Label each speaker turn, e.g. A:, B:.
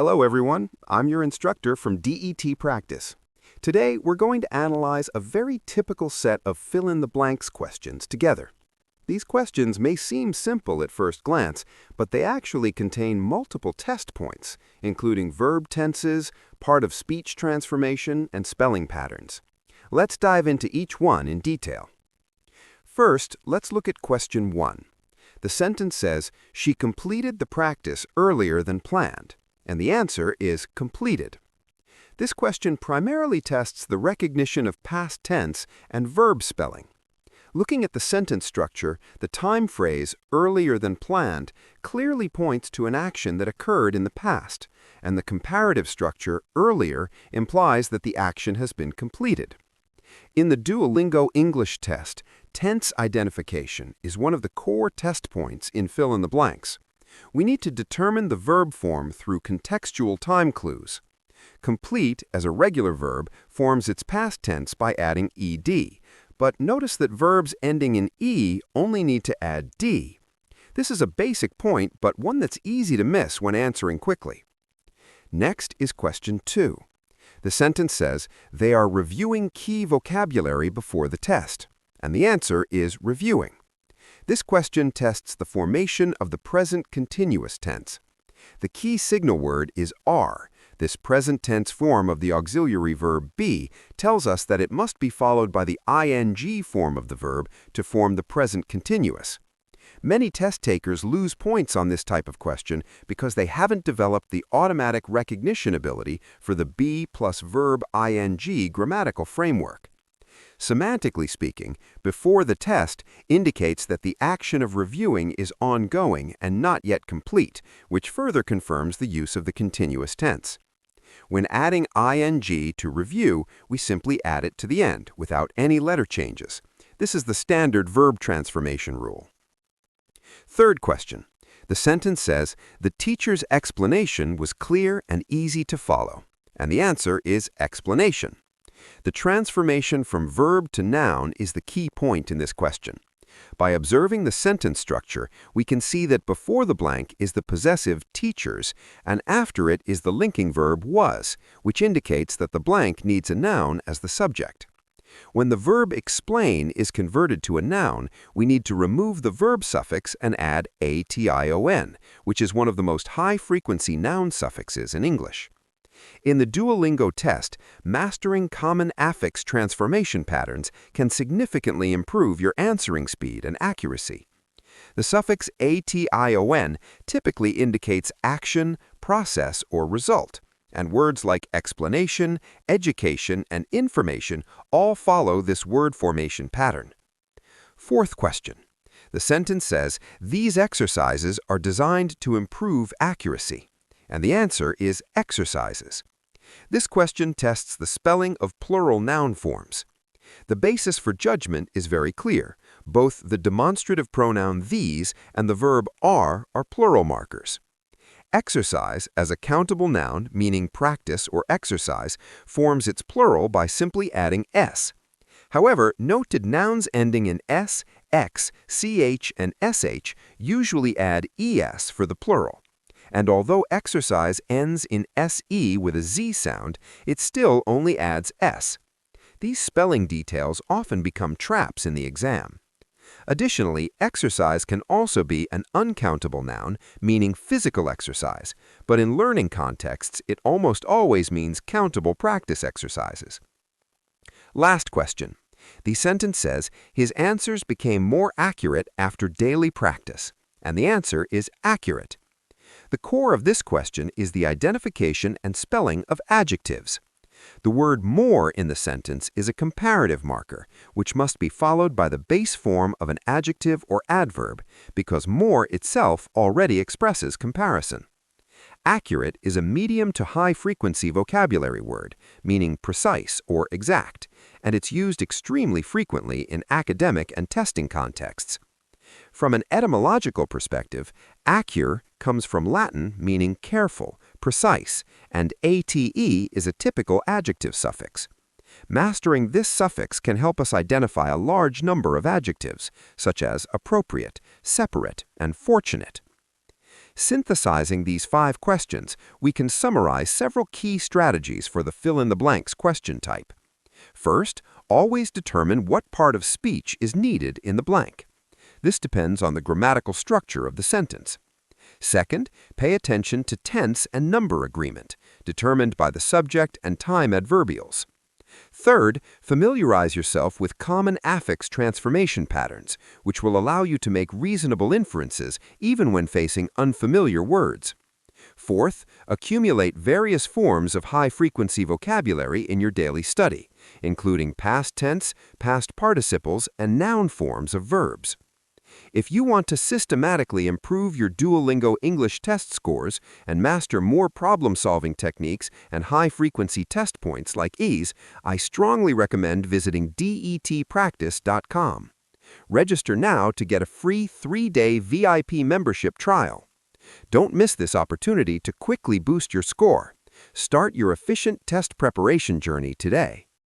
A: Hello everyone, I'm your instructor from DET Practice. Today we're going to analyze a very typical set of fill-in-the-blanks questions together. These questions may seem simple at first glance, but they actually contain multiple test points, including verb tenses, part of speech transformation, and spelling patterns. Let's dive into each one in detail. First, let's look at question 1. The sentence says, "She completed the practice earlier than planned," and the answer is completed. This question primarily tests the recognition of past tense and verb spelling. Looking at the sentence structure, the time phrase earlier than planned clearly points to an action that occurred in the past, and the comparative structure earlier implies that the action has been completed. In the Duolingo English Test, tense identification is one of the core test points in fill-in-the-blanks. We need to determine the verb form through contextual time clues. Complete, as a regular verb, forms its past tense by adding ed, but notice that verbs ending in e only need to add d. This is a basic point, but one that's easy to miss when answering quickly. Next is question 2. The sentence says, "They are reviewing key vocabulary before the test," and the answer is reviewing. This question tests the formation of the present continuous tense. The key signal word is are. This present tense form of the auxiliary verb be tells us that it must be followed by the ing form of the verb to form the present continuous. Many test takers lose points on this type of question because they haven't developed the automatic recognition ability for the be plus verb ing grammatical framework. Semantically speaking, before the test indicates that the action of reviewing is ongoing and not yet complete, which further confirms the use of the continuous tense. When adding ing to review, we simply add it to the end without any letter changes. This is the standard verb transformation rule. Third question. The sentence says, "The teacher's explanation was clear and easy to follow," and the answer is explanation. The transformation from verb to noun is the key point in this question. By observing the sentence structure, we can see that before the blank is the possessive teachers, and after it is the linking verb was, which indicates that the blank needs a noun as the subject. When the verb explain is converted to a noun, we need to remove the verb suffix and add ation, which is one of the most high-frequency noun suffixes in English. In the Duolingo test, mastering common affix transformation patterns can significantly improve your answering speed and accuracy. The suffix ation typically indicates action, process, or result, and words like explanation, education, and information all follow this word formation pattern. Fourth question. The sentence says, "These exercises are designed to improve accuracy," and the answer is exercises. This question tests the spelling of plural noun forms. The basis for judgment is very clear. Both the demonstrative pronoun these and the verb are plural markers. Exercise, as a countable noun meaning practice or exercise, forms its plural by simply adding s. However, note that nouns ending in s, x, ch, and sh usually add es for the plural. And although exercise ends in se with a z sound, it still only adds s. These spelling details often become traps in the exam. Additionally, exercise can also be an uncountable noun, meaning physical exercise, but in learning contexts, it almost always means countable practice exercises. Last question. The sentence says, "His answers became more accurate after daily practice," and the answer is accurate. The core of this question is the identification and spelling of adjectives. The word more in the sentence is a comparative marker, which must be followed by the base form of an adjective or adverb, because more itself already expresses comparison. Accurate is a medium to high-frequency vocabulary word, meaning precise or exact, and it's used extremely frequently in academic and testing contexts. From an etymological perspective, accure comes from Latin meaning careful, precise, and ate is a typical adjective suffix. Mastering this suffix can help us identify a large number of adjectives, such as appropriate, separate, and fortunate. Synthesizing these 5 questions, we can summarize several key strategies for the fill-in-the-blanks question type. First, always determine what part of speech is needed in the blank. This depends on the grammatical structure of the sentence. Second, pay attention to tense and number agreement, determined by the subject and time adverbials. Third, familiarize yourself with common affix transformation patterns, which will allow you to make reasonable inferences even when facing unfamiliar words. Fourth, accumulate various forms of high-frequency vocabulary in your daily study, including past tense, past participles, and noun forms of verbs. If you want to systematically improve your Duolingo English test scores and master more problem-solving techniques and high-frequency test points like ease, I strongly recommend visiting DETpractice.com. Register now to get a free 3-day VIP membership trial. Don't miss this opportunity to quickly boost your score. Start your efficient test preparation journey today.